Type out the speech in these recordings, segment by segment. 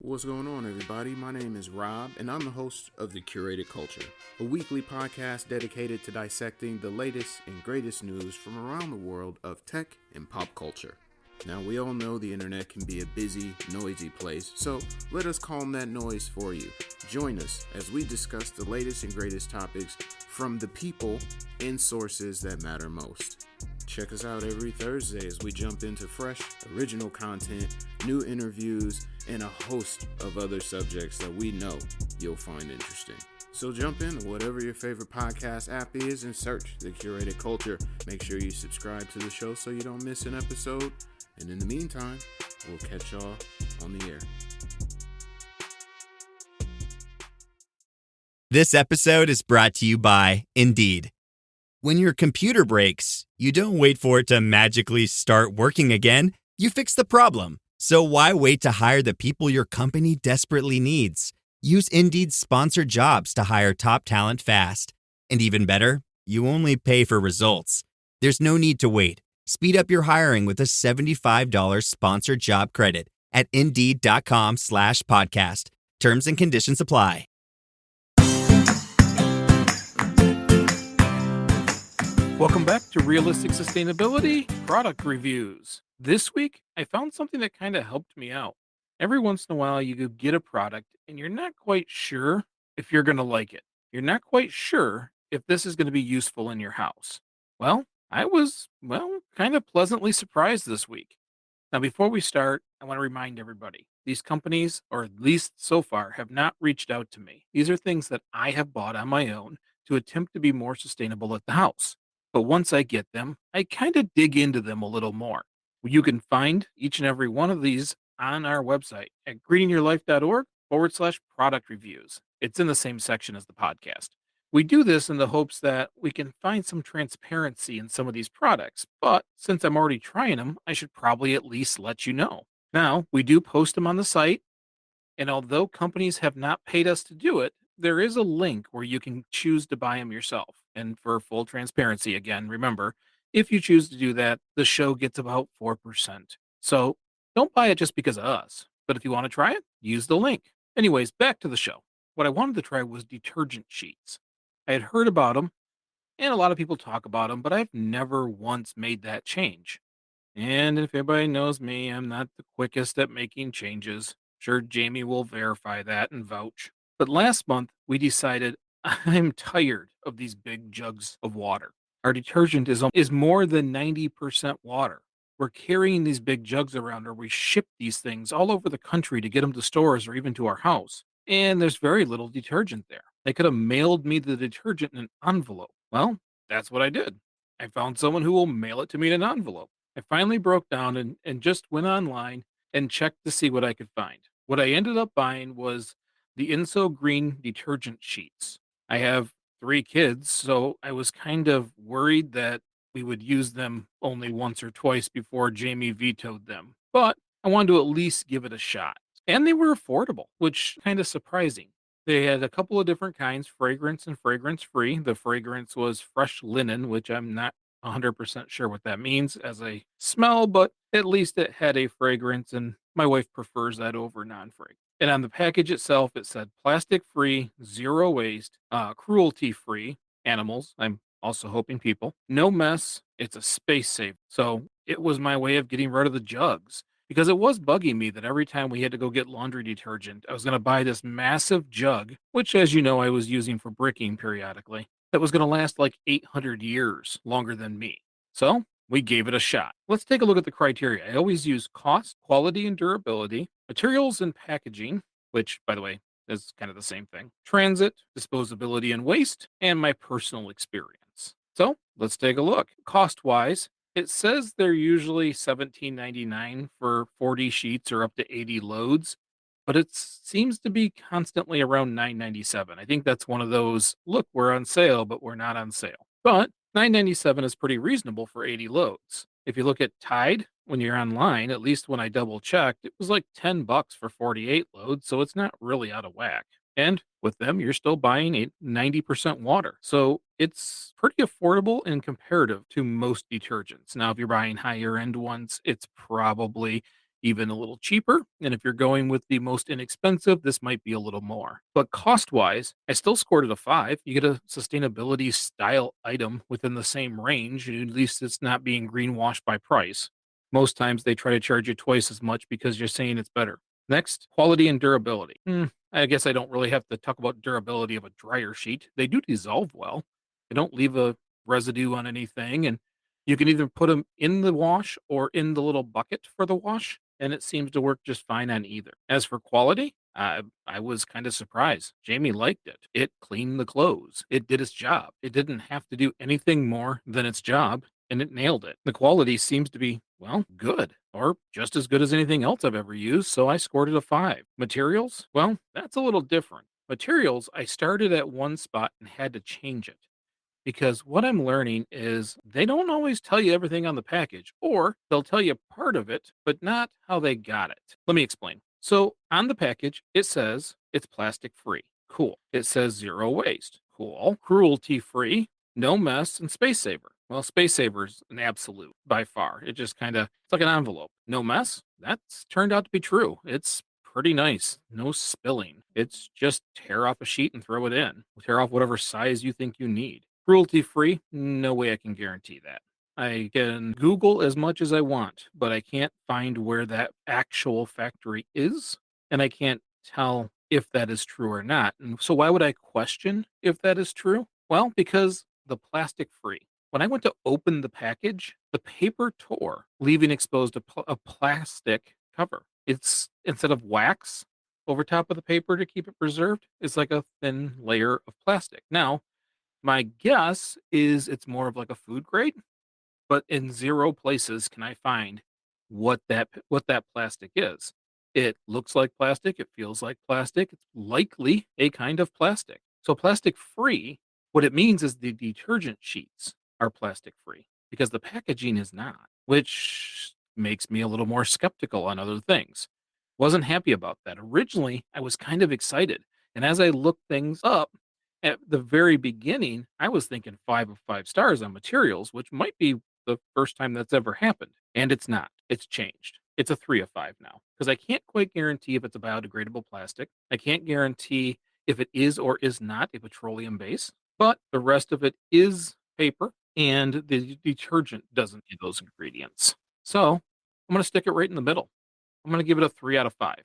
What's going on, everybody? My name is Rob, and I'm the host of The Curated Culture, a weekly podcast dedicated to dissecting the latest and greatest news from around the world of tech and pop culture. Now, we all know the internet can be a busy, noisy place, so let us calm that noise for you. Join us as we discuss the latest and greatest topics from the people and sources that matter most. Check us out every Thursday as we jump into fresh, original content, new interviews, and a host of other subjects that we know you'll find interesting. So jump in to whatever your favorite podcast app is and search The Curated Culture. Make sure you subscribe to the show so you don't miss an episode. And in the meantime, we'll catch y'all on the air. This episode is brought to you by Indeed. When your computer breaks, you don't wait for it to magically start working again. You fix the problem. So why wait to hire the people your company desperately needs? Use Indeed's sponsored jobs to hire top talent fast. And even better, you only pay for results. There's no need to wait. Speed up your hiring with a $75 sponsored job credit at Indeed.com/podcast. Terms and conditions apply. Welcome back to Realistic Sustainability Product Reviews. This week, I found something that kind of helped me out. Every once in a while, you could get a product and you're not quite sure if you're going to like it. You're not quite sure if this is going to be useful in your house. Well, I was, kind of pleasantly surprised this week. Now, before we start, I want to remind everybody these companies, or at least so far, have not reached out to me. These are things that I have bought on my own to attempt to be more sustainable at the house. But once I get them, I kind of dig into them a little more. You can find each and every one of these on our website at greeningyourlife.org/product reviews. It's in the same section as the podcast. We do this in the hopes that we can find some transparency in some of these products, but since I'm already trying them, I should probably at least let you know. Now, we do post them on the site, and although companies have not paid us to do it, there is a link where you can choose to buy them yourself. And for full transparency, again, remember, if you choose to do that, the show gets about 4%. So don't buy it just because of us. But if you want to try it, use the link. Anyways, back to the show. What I wanted to try was detergent sheets. I had heard about them, and a lot of people talk about them, but I've never once made that change. And if anybody knows me, I'm not the quickest at making changes. Sure, Jamie will verify that and vouch. But last month, we decided I'm tired of these big jugs of water. Our detergent is more than 90% water. We're carrying these big jugs around, or we ship these things all over the country to get them to stores or even to our house. And there's very little detergent there. They could have mailed me the detergent in an envelope. Well, that's what I did. I found someone who will mail it to me in an envelope. I finally broke down and just went online and checked to see what I could find. What I ended up buying was the INSO green detergent sheets. I have 3 kids, so I was kind of worried that we would use them only once or twice before Jamie vetoed them. But I wanted to at least give it a shot. And they were affordable, which kind of surprising. They had a couple of different kinds, fragrance and fragrance free. The fragrance was fresh linen, which I'm not 100% sure what that means as a smell, but at least it had a fragrance, and my wife prefers that over non fragrance. And on the package itself, it said plastic free, zero waste, cruelty free animals. I'm also hoping people, no mess. It's a space save. So it was my way of getting rid of the jugs because it was bugging me that every time we had to go get laundry detergent, I was going to buy this massive jug, which, as you know, I was using for bricking periodically, that was going to last like 800 years longer than me. So we gave it a shot. Let's take a look at the criteria. I always use cost, quality, and durability, materials and packaging, which, by the way, is kind of the same thing, transit, disposability and waste, and my personal experience. So let's take a look. Cost wise, it says they're usually $17.99 for 40 sheets or up to 80 loads, but it seems to be constantly around $9.97. I think that's one of those, look, we're on sale, but we're not on sale. But $9.97 is pretty reasonable for 80 loads. If you look at Tide, when you're online, at least when I double checked, it was like $10 for 48 loads, so it's not really out of whack. And with them, you're still buying a 90% water. So it's pretty affordable and comparative to most detergents. Now, if you're buying higher end ones, it's probably even a little cheaper. And if you're going with the most inexpensive, this might be a little more. But cost wise, I still scored it a 5. You get a sustainability style item within the same range. And at least it's not being greenwashed by price. Most times they try to charge you twice as much because you're saying it's better. Next, quality and durability. I guess I don't really have to talk about durability of a dryer sheet. They do dissolve well. They don't leave a residue on anything, and you can either put them in the wash or in the little bucket for the wash, and it seems to work just fine on either. As for quality, I was kind of surprised. Jamie liked it. It cleaned the clothes. It did its job. It didn't have to do anything more than its job, and it nailed it. The quality seems to be, well, good, or just as good as anything else I've ever used, so I scored it a 5. Materials? Well, that's a little different. Materials, I started at one spot and had to change it because what I'm learning is they don't always tell you everything on the package, or they'll tell you part of it, but not how they got it. Let me explain. So on the package, it says it's plastic free. Cool. It says zero waste. Cool. Cruelty free, no mess, and space saver. Well, space saver is an absolute by far. It just kind of, it's like an envelope. No mess. That's turned out to be true. It's pretty nice. No spilling. It's just tear off a sheet and throw it in. Tear off whatever size you think you need. Cruelty free? No way I can guarantee that. I can Google as much as I want, but I can't find where that actual factory is, and I can't tell if that is true or not. And so, why would I question if that is true? Well, because the plastic free. When I went to open the package, the paper tore, leaving exposed a plastic cover. It's instead of wax over top of the paper to keep it preserved, it's like a thin layer of plastic. Now, my guess is it's more of like a food grade, but in 0 places can I find what that plastic is. It looks like plastic, it feels like plastic, it's likely a kind of plastic. So plastic free, what it means is the detergent sheets are plastic free because the packaging is not, which makes me a little more skeptical on other things. Wasn't happy about that. Originally, I was kind of excited, and as I looked things up, at the very beginning, I was thinking 5 of 5 stars on materials, which might be the first time that's ever happened, and it's not. It's changed. It's a 3 of 5 now because I can't quite guarantee if it's a biodegradable plastic. I can't guarantee if it is or is not a petroleum base, but the rest of it is paper, and the detergent doesn't need those ingredients. So I'm going to stick it right in the middle. I'm going to give it a 3 out of 5.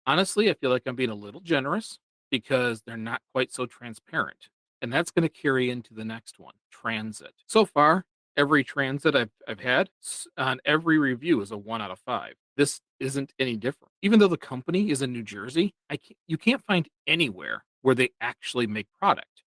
Honestly, I feel like I'm being a little generous because they're not quite so transparent. And that's going to carry into the next one, transit. So far, every transit I've had on every review is a 1 out of 5. This isn't any different. Even though the company is in New Jersey, you can't find anywhere where they actually make product.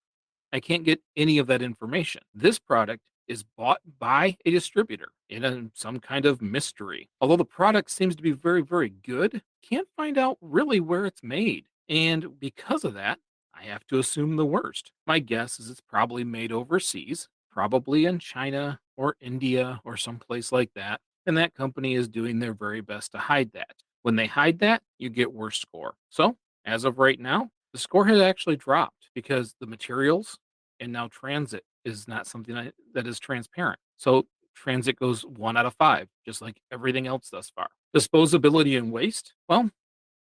I can't get any of that information. This product is bought by a distributor in some kind of mystery. Although the product seems to be very, very good, can't find out really where it's made. And because of that, I have to assume the worst. My guess is it's probably made overseas, probably in China or India or someplace like that. And that company is doing their very best to hide that. When they hide that, you get worse score. So, as of right now, the score has actually dropped because the materials and now transit is not something that is transparent. So transit goes 1 out of 5, just like everything else thus far. Disposability and waste. Well,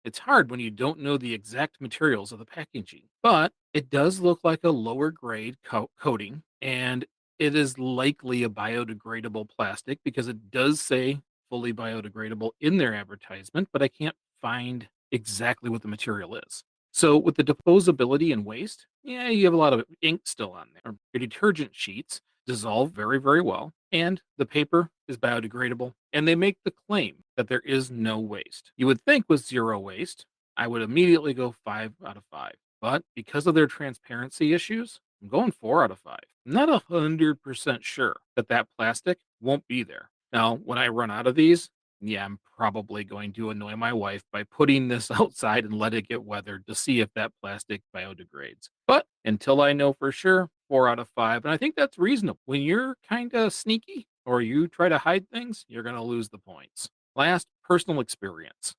it's hard when you don't know the exact materials of the packaging, but it does look like a lower grade coating, and it is likely a biodegradable plastic because it does say fully biodegradable in their advertisement, but I can't find exactly what the material is. So with the disposability and waste, yeah, you have a lot of ink still on there. Your detergent sheets dissolve very, very well, and the paper is biodegradable, and they make the claim that there is no waste. You would think with 0 waste, I would immediately go 5 out of 5. But because of their transparency issues, I'm going 4 out of 5. I'm not 100% sure that that plastic won't be there. Now, when I run out of these, yeah, I'm probably going to annoy my wife by putting this outside and let it get weathered to see if that plastic biodegrades. But until I know for sure, 4 out of 5. And I think that's reasonable. When you're kind of sneaky or you try to hide things, you're going to lose the points. Last, personal experience.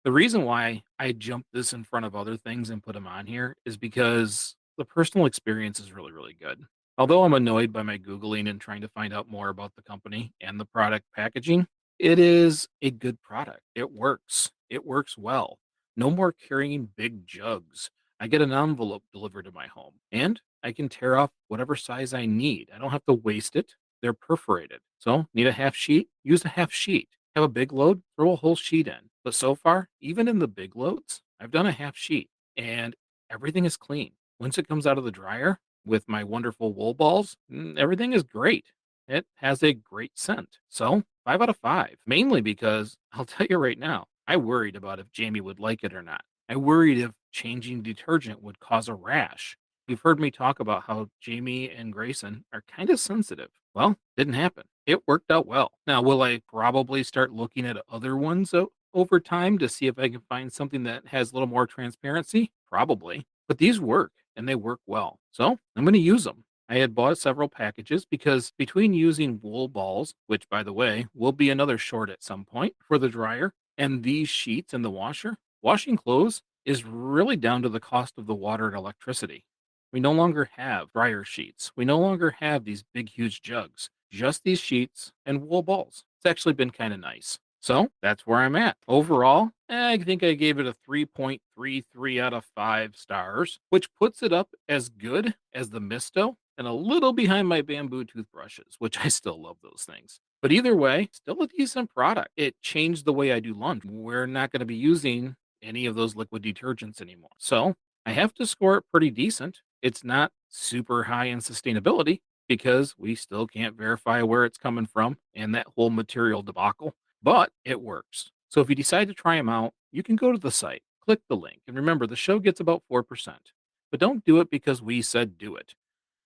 The reason why I jumped this in front of other things and put them on here is because the personal experience is really, really good. Although I'm annoyed by my Googling and trying to find out more about the company and the product packaging, It is a good product. It works. It works well. No more carrying big jugs. I get an envelope delivered to my home and I can tear off whatever size I need. I don't have to waste it. They're perforated. So, need a half sheet? Use a half sheet. Have a big load? Throw a whole sheet in. But so far, even in the big loads, I've done a half sheet and everything is clean. Once it comes out of the dryer with my wonderful wool balls, everything is great. It has a great scent. So, 5 out of 5, mainly because I'll tell you right now, I worried about if Jamie would like it or not. I worried if changing detergent would cause a rash. You've heard me talk about how Jamie and Grayson are kind of sensitive. Well, didn't happen. It worked out well. Now, will I probably start looking at other ones over time to see if I can find something that has a little more transparency? Probably. But these work and they work well. So I'm going to use them. I had bought several packages because between using wool balls, which by the way will be another short at some point for the dryer, and these sheets in the washer, washing clothes is really down to the cost of the water and electricity. We no longer have dryer sheets. We no longer have these big, huge jugs, just these sheets and wool balls. It's actually been kind of nice. So that's where I'm at. Overall, I think I gave it a 3.33 out of 5 stars, which puts it up as good as the Misto and a little behind my bamboo toothbrushes, which I still love those things. But either way, still a decent product. It changed the way I do lunch. We're not going to be using any of those liquid detergents anymore. So I have to score it pretty decent. It's not super high in sustainability because we still can't verify where it's coming from and that whole material debacle, but it works. So if you decide to try them out, you can go to the site, click the link, and remember the show gets about 4%. But don't do it because we said do it.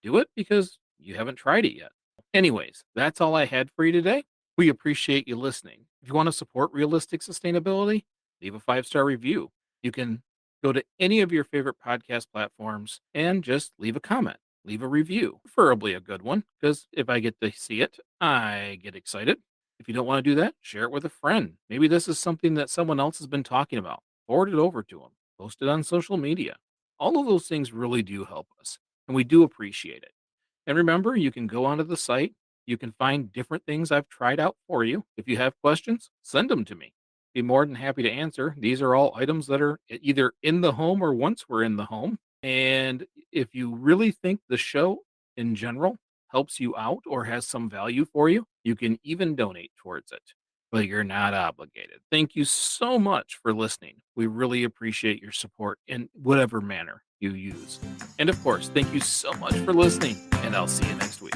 Do it because you haven't tried it yet. Anyways, that's all I had for you today. We appreciate you listening. If you want to support realistic sustainability, leave a 5-star review. You can go to any of your favorite podcast platforms and just leave a comment, leave a review, preferably a good one, because if I get to see it, I get excited. If you don't want to do that, share it with a friend. Maybe this is something that someone else has been talking about. Forward it over to them. Post it on social media. All of those things really do help us, and we do appreciate it. And remember, you can go onto the site. You can find different things I've tried out for you. If you have questions, send them to me. Be more than happy to answer. These are all items that are either in the home or once were in the home. And if you really think the show in general helps you out or has some value for you, you can even donate towards it. But you're not obligated. Thank you so much for listening. We really appreciate your support in whatever manner you use. And of course, thank you so much for listening, and I'll see you next week.